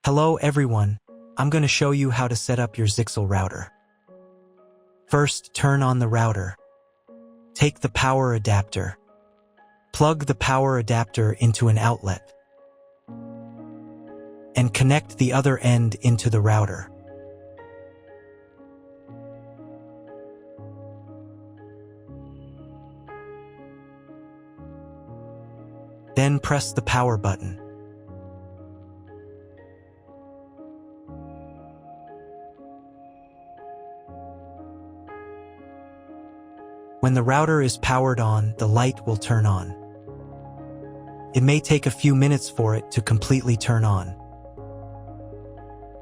Hello everyone, I'm going to show you how to set up your Zyxel router. First, turn on the router. Take the power adapter. Plug the power adapter into an outlet. And connect the other end into the router. Then press the power button. When the router is powered on, the light will turn on. It may take a few minutes for it to completely turn on.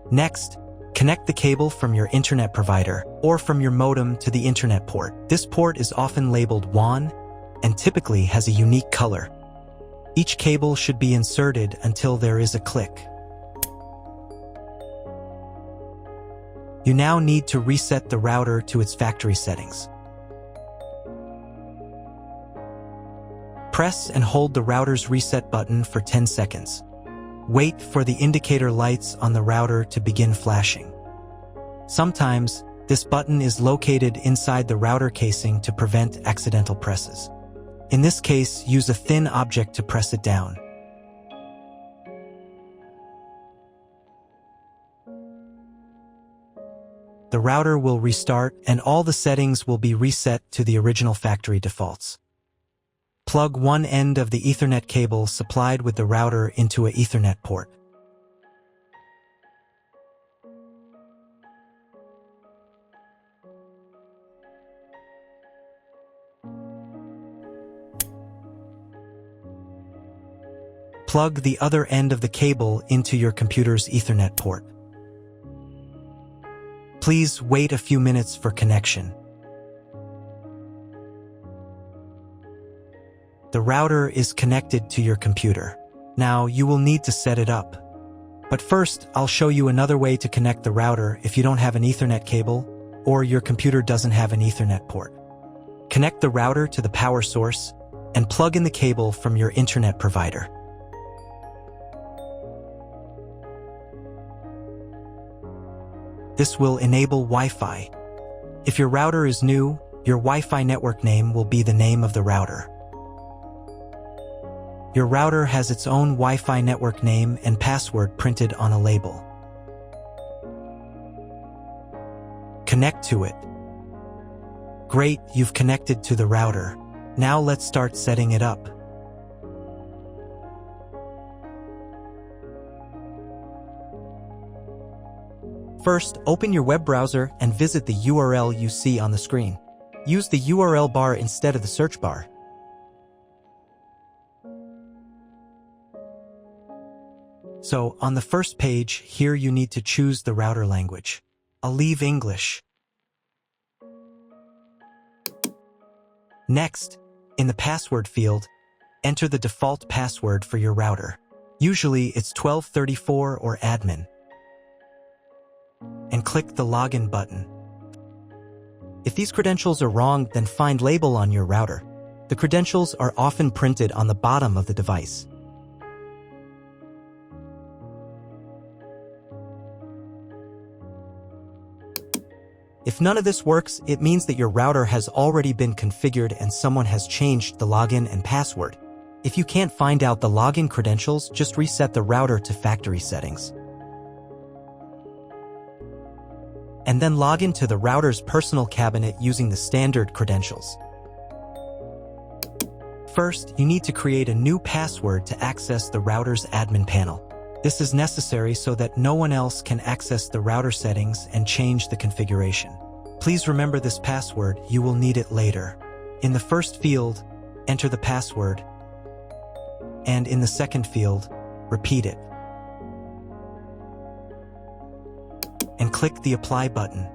Next, connect the cable from your internet provider or from your modem to the internet port. This port is often labeled WAN and typically has a unique color. Each cable should be inserted until there is a click. You now need to reset the router to its factory settings. Press and hold the router's reset button for 10 seconds. Wait for the indicator lights on the router to begin flashing. Sometimes, this button is located inside the router casing to prevent accidental presses. In this case, use a thin object to press it down. The router will restart and all the settings will be reset to the original factory defaults. Plug one end of the Ethernet cable supplied with the router into an Ethernet port. Plug the other end of the cable into your computer's Ethernet port. Please wait a few minutes for connection. The router is connected to your computer. Now you will need to set it up. But first, I'll show you another way to connect the router if you don't have an Ethernet cable or your computer doesn't have an Ethernet port. Connect the router to the power source and plug in the cable from your internet provider. This will enable Wi-Fi. If your router is new, your Wi-Fi network name will be the name of the router. Your router has its own Wi-Fi network name and password printed on a label. Connect to it. Great, you've connected to the router. Now let's start setting it up. First, open your web browser and visit the URL you see on the screen. Use the URL bar instead of the search bar. So, on the first page, here you need to choose the router language. I'll leave English. Next, in the password field, enter the default password for your router. Usually, it's 1234 or admin. And click the login button. If these credentials are wrong, then find label on your router. The credentials are often printed on the bottom of the device. If none of this works, it means that your router has already been configured and someone has changed the login and password. If you can't find out the login credentials, just reset the router to factory settings. And then log into the router's personal cabinet using the standard credentials. First, you need to create a new password to access the router's admin panel. This is necessary so that no one else can access the router settings and change the configuration. Please remember this password, you will need it later. In the first field, enter the password, and in the second field, repeat it. And click the Apply button.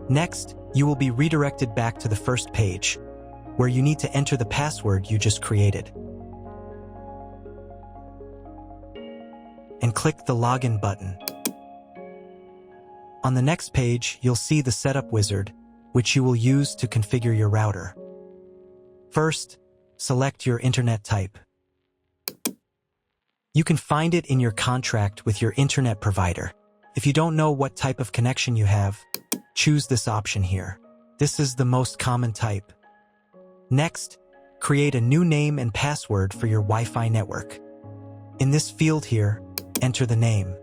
Next, you will be redirected back to the first page, where you need to enter the password you just created. And click the Login button. On the next page, you'll see the Setup wizard, which you will use to configure your router. First, select your internet type. You can find it in your contract with your internet provider. If you don't know what type of connection you have, choose this option here. This is the most common type. Next, create a new name and password for your Wi-Fi network. In this field here, enter the name.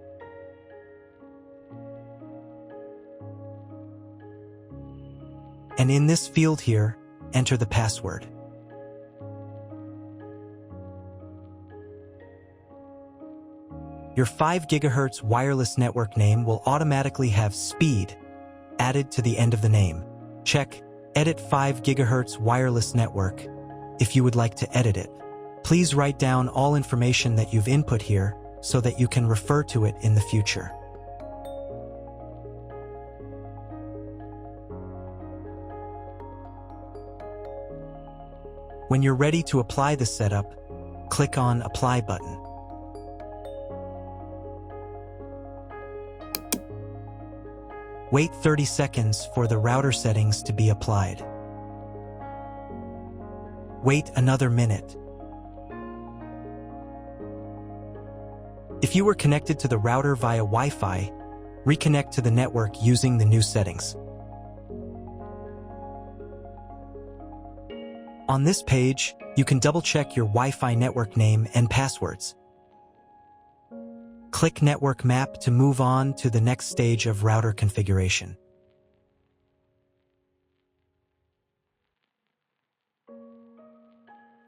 And in this field here, enter the password. Your 5 GHz wireless network name will automatically have speed added to the end of the name. Check Edit 5 GHz wireless network if you would like to edit it. Please write down all information that you've input here so that you can refer to it in the future. When you're ready to apply the setup, click on Apply button. Wait 30 seconds for the router settings to be applied. Wait another minute. If you were connected to the router via Wi-Fi, reconnect to the network using the new settings. On this page, you can double-check your Wi-Fi network name and passwords. Click Network Map to move on to the next stage of router configuration.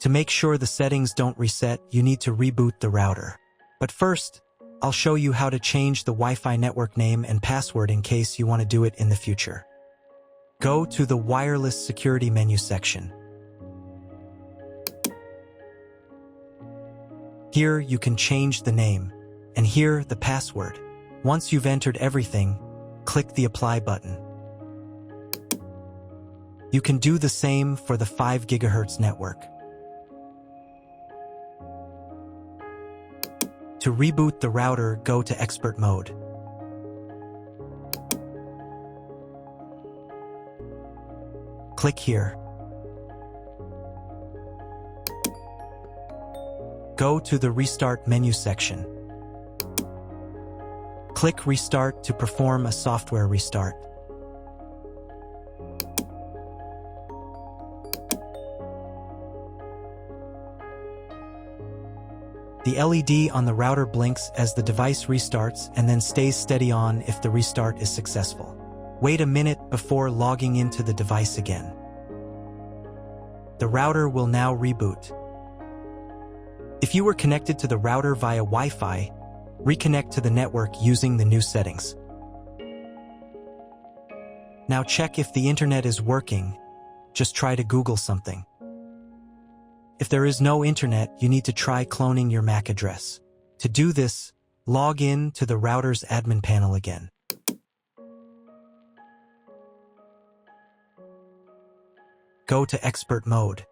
To make sure the settings don't reset, you need to reboot the router. But first, I'll show you how to change the Wi-Fi network name and password in case you want to do it in the future. Go to the Wireless Security menu section. Here you can change the name, and here the password. Once you've entered everything, click the Apply button. You can do the same for the 5 GHz network. To reboot the router, go to Expert Mode. Click here. Go to the Restart menu section. Click Restart to perform a software restart. The LED on the router blinks as the device restarts and then stays steady on if the restart is successful. Wait a minute before logging into the device again. The router will now reboot. If you were connected to the router via Wi-Fi, reconnect to the network using the new settings. Now check if the internet is working. Just try to Google something. If there is no internet, you need to try cloning your MAC address. To do this, log in to the router's admin panel again. Go to Expert Mode.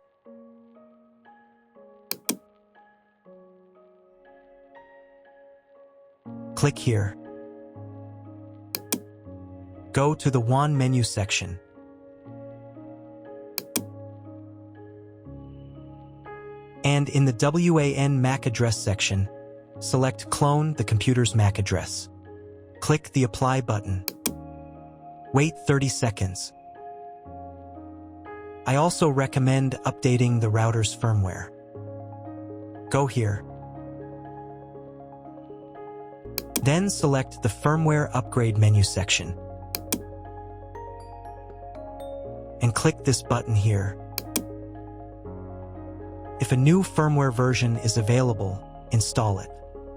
Click here. Go to the WAN menu section. And in the WAN MAC address section, select Clone the computer's MAC address. Click the Apply button. Wait 30 seconds. I also recommend updating the router's firmware. Go here. Then select the Firmware Upgrade menu section. And click this button here. If a new firmware version is available, install it,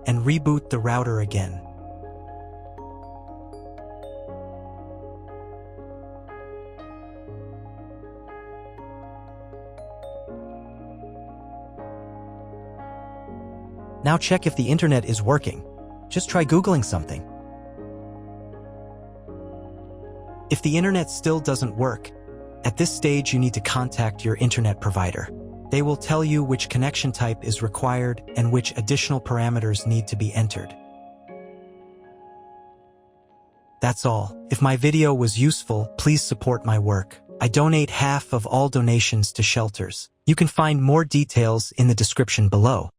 and reboot the router again. Now check if the internet is working. Just try Googling something. If the internet still doesn't work, at this stage you need to contact your internet provider. They will tell you which connection type is required and which additional parameters need to be entered. That's all. If my video was useful, please support my work. I donate half of all donations to shelters. You can find more details in the description below.